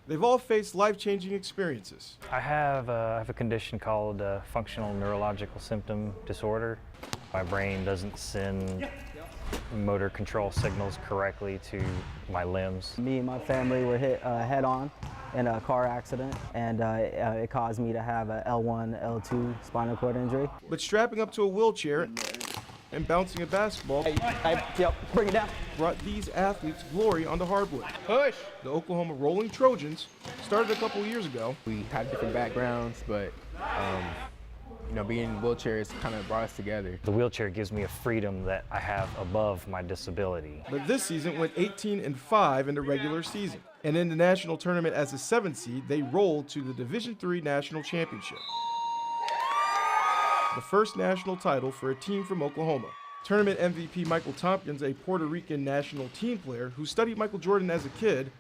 They've all faced life-changing experiences. I have a condition called functional neurological symptom disorder. My brain doesn't send motor control signals correctly to my limbs. Me and my family were hit head-on in a car accident, and it caused me to have a L1, L2 spinal cord injury. But strapping up to a wheelchair and bouncing a basketball Yep, bring it down. brought these athletes glory on the hardwood. Push! The Oklahoma Rolling Trojans started a couple years ago. We have different backgrounds, but being in wheelchairs kind of brought us together. The wheelchair gives me a freedom that I have above my disability. But this season went 18-5 in the regular season. And in the national tournament as a 7th seed, they rolled to the Division III National Championship, the first national title for a team from Oklahoma. Tournament MVP Michael Tompkins, a Puerto Rican national team player who studied Michael Jordan as a kid,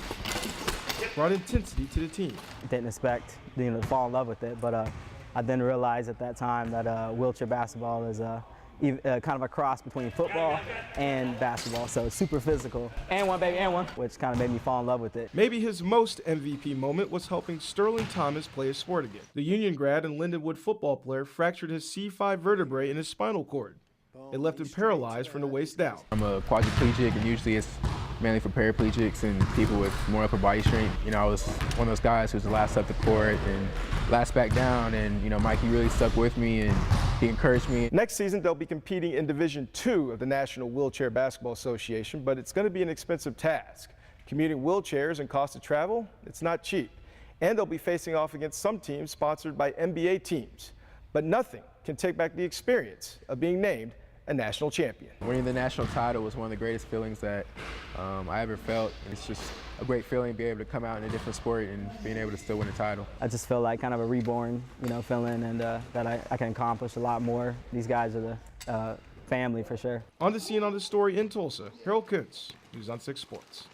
brought intensity to the team. Didn't expect to fall in love with it, but I then realized at that time that wheelchair basketball is kind of a cross between football and basketball, so it's super physical. And one, baby, and one, which kind of made me fall in love with it. Maybe his most MVP moment was helping Sterling Thomas play a sport again. The Union grad and Lindenwood football player fractured his C5 vertebrae in his spinal cord. It left him paralyzed from the waist down. I'm a quadriplegic, and usually it's mainly for paraplegics and people with more upper body strength. I was one of those guys who's the last up the court and last back down, and Mikey really stuck with me and he encouraged me. Next season, they'll be competing in Division II of the National Wheelchair Basketball Association, but it's going to be an expensive task. Commuting wheelchairs and cost of travel, it's not cheap. And they'll be facing off against some teams sponsored by NBA teams. But nothing can take back the experience of being named a national champion. Winning the national title was one of the greatest feelings that I ever felt. It's just a great feeling to be able to come out in a different sport and being able to still win a title. I just feel like kind of a reborn, feeling, and that I can accomplish a lot more. These guys are the family for sure. On the scene on this story in Tulsa, Harold Kuntz, News on 6 Sports.